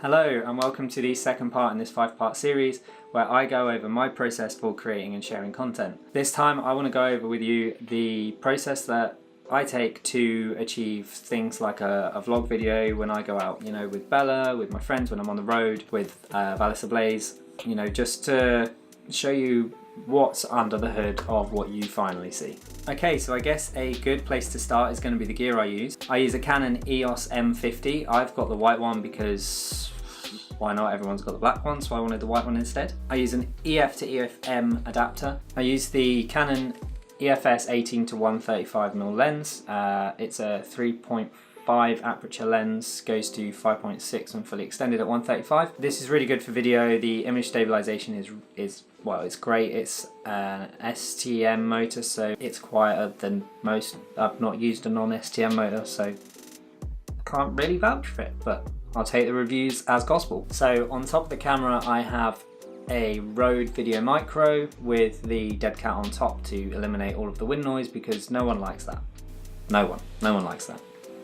Hello and welcome to the second part in this 5-part series where I go over my process for creating and sharing content. This time I want to go over with you the process that I take to achieve things like a vlog video when I go out, with Bella, with my friends, when I'm on the road, with Valisa Blaze, just to show you what's under the hood of what you finally see. Okay, so I guess a good place to start is going to be the gear I use. I use a Canon EOS M50. I've got the white one because why not? Everyone's got the black one, so I wanted the white one instead. I use an EF to EF-M adapter. I use the Canon EFS 18 to 135mm lens. It's a 3.5 aperture lens, goes to 5.6 when fully extended at 135. This is really good for video. The image stabilization is well, it's great. It's an STM motor, so it's quieter than most. I've not used a non-STM motor, so I can't really vouch for it, but I'll take the reviews as gospel. So on top of the camera I have a Rode VideoMicro with the dead cat on top to eliminate all of the wind noise, because no one likes that. No one likes that.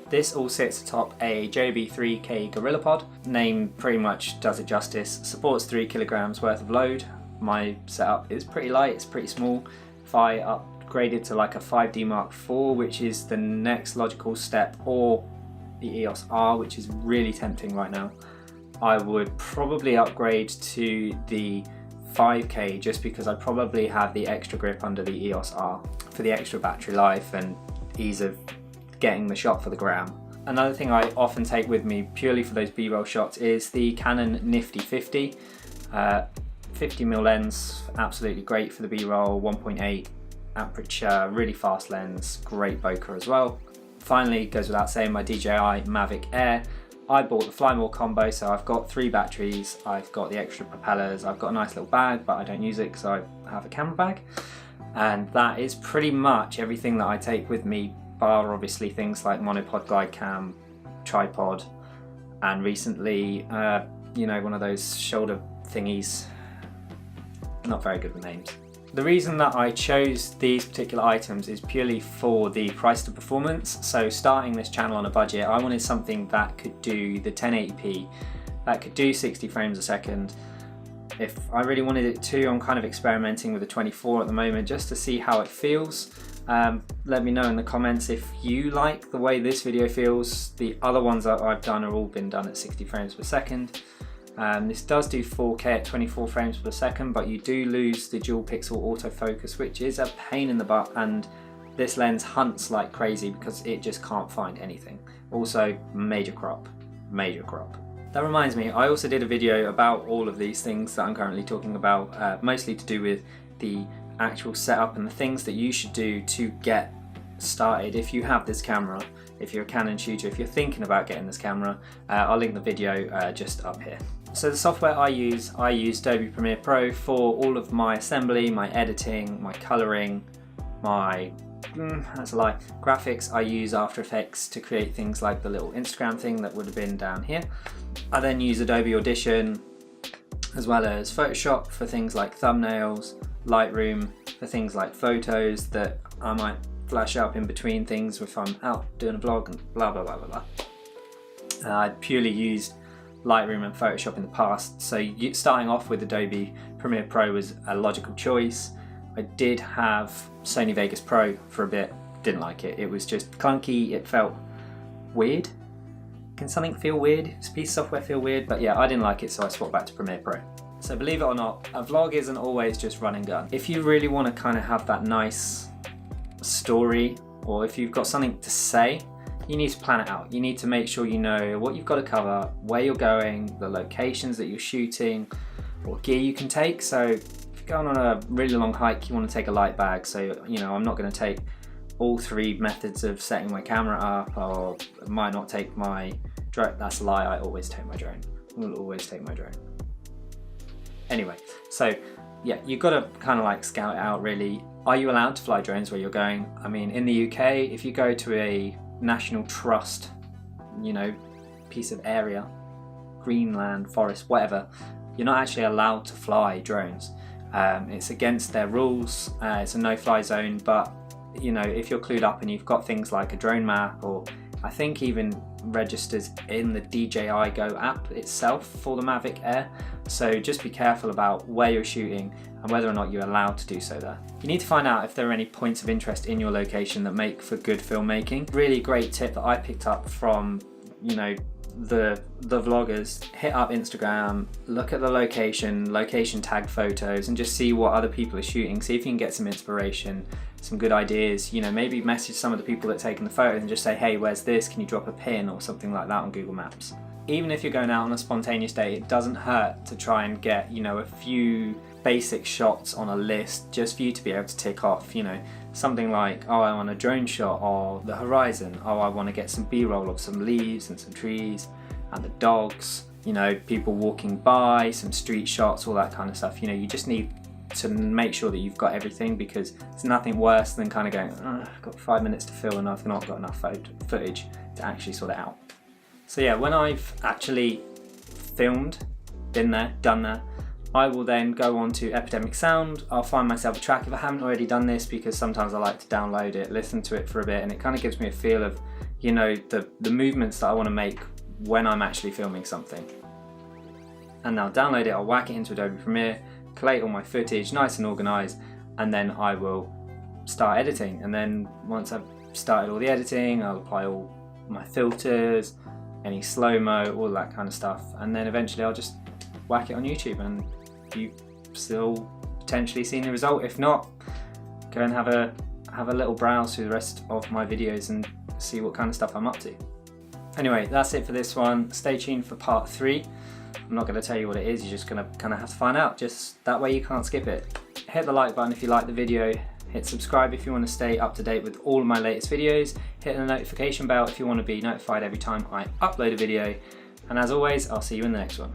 This all sits atop a Joby 3K Gorillapod. Name pretty much does it justice. Supports 3 kilograms worth of load. My setup is pretty light, it's pretty small. If I upgraded to like a 5D Mark IV, which is the next logical step, or the EOS R, which is really tempting right now, I would probably upgrade to the 5K just because I probably have the extra grip under the EOS R for the extra battery life and ease of getting the shot for the gram. Another thing I often take with me purely for those B-roll shots is the Canon Nifty 50. 50mm lens, absolutely great for the B-roll, 1.8 aperture, really fast lens, great bokeh as well. Finally, goes without saying, my DJI Mavic Air. I bought the Fly More combo, so I've got 3 batteries, I've got the extra propellers, I've got a nice little bag, but I don't use it because I have a camera bag. And that is pretty much everything that I take with me, bar obviously things like monopod, glide cam, tripod, and recently, one of those shoulder thingies. Not very good with names. The reason that I chose these particular items is purely for the price to performance. So starting this channel on a budget, I wanted something that could do the 1080p, that could do 60 frames a second. If I really wanted it to, I'm kind of experimenting with the 24 at the moment just to see how it feels. Let me know in the comments if you like the way this video feels. The other ones that I've done are all been done at 60 frames per second. This does do 4K at 24 frames per second, but you do lose the dual pixel autofocus, which is a pain in the butt, and this lens hunts like crazy because it just can't find anything. Also, major crop. That reminds me, I also did a video about all of these things that I'm currently talking about, mostly to do with the actual setup and the things that you should do to get started if you have this camera. If you're a Canon shooter, if you're thinking about getting this camera, I'll link the video just up here. So the software I use Adobe Premiere Pro for all of my assembly, my editing, my colouring, my, that's a lie, graphics. I use After Effects to create things like the little Instagram thing that would have been down here. I then use Adobe Audition, as well as Photoshop for things like thumbnails, Lightroom for things like photos that I might flash up in between things if I'm out doing a vlog and blah blah blah blah blah. I purely used Lightroom and Photoshop in the past, so starting off with Adobe Premiere Pro was a logical choice. I did have Sony Vegas Pro for a bit, didn't like it. It was just clunky, it felt weird. Can something feel weird? Does a piece of software feel weird? But yeah, I didn't like it, so I swapped back to Premiere Pro. So believe it or not, a vlog isn't always just run and gun. If you really want to kind of have that nice story, or if you've got something to say, you need to plan it out. You need to make sure you know what you've got to cover, where you're going, the locations that you're shooting, what gear you can take. So if you're going on a really long hike, you want to take a light bag. So, I'm not going to take all 3 methods of setting my camera up, or I might not take my drone. That's a lie, I always take my drone. I will always take my drone. Anyway, so yeah, you've got to kind of like scout it out really. Are you allowed to fly drones where you're going? I mean, in the UK, if you go to a National Trust, piece of area, Greenland, forest, whatever, you're not actually allowed to fly drones. It's against their rules, it's a no-fly zone, but if you're clued up and you've got things like a drone map or I think even registers in the DJI Go app itself for the Mavic Air. So just be careful about where you're shooting and whether or not you're allowed to do so there. You need to find out if there are any points of interest in your location that make for good filmmaking. Really great tip that I picked up from, you know, the vloggers. Hit up Instagram, look at the location tag photos, and just see what other people are shooting. See if you can get some inspiration, some good ideas. You know, maybe message some of the people that are taking the photos and just say, hey, where's this? Can you drop a pin or something like that on Google Maps? Even if you're going out on a spontaneous day, it doesn't hurt to try and get, you know, a few basic shots on a list just for you to be able to tick off. You know, something like, oh, I want a drone shot of the horizon. Oh, I want to get some B-roll of some leaves and some trees and the dogs, you know, people walking by, some street shots, all that kind of stuff. You know, you just need to make sure that you've got everything, because it's nothing worse than kind of going, oh, I've got 5 minutes to film and I've not got enough footage to actually sort it out. So yeah, when I've actually filmed, been there, done that, I will then go on to Epidemic Sound. I'll find myself a track if I haven't already done this, because sometimes I like to download it, listen to it for a bit, and it kind of gives me a feel of, you know, the movements that I want to make when I'm actually filming something. And I'll download it, I'll whack it into Adobe Premiere, collate all my footage nice and organized, and then I will start editing. And then once I've started all the editing, I'll apply all my filters, any slow-mo, all that kind of stuff, and then eventually I'll just whack it on YouTube, and you've still potentially seen the result. If not, go and have a little browse through the rest of my videos and see what kind of stuff I'm up to. Anyway, that's it for this one. Stay tuned for part 3. I'm not going to tell you what it is, you're just going to kind of have to find out, just that way you can't skip it. Hit the like button if you like the video, hit subscribe if you want to stay up to date with all of my latest videos, hit the notification bell if you want to be notified every time I upload a video, and as always, I'll see you in the next one.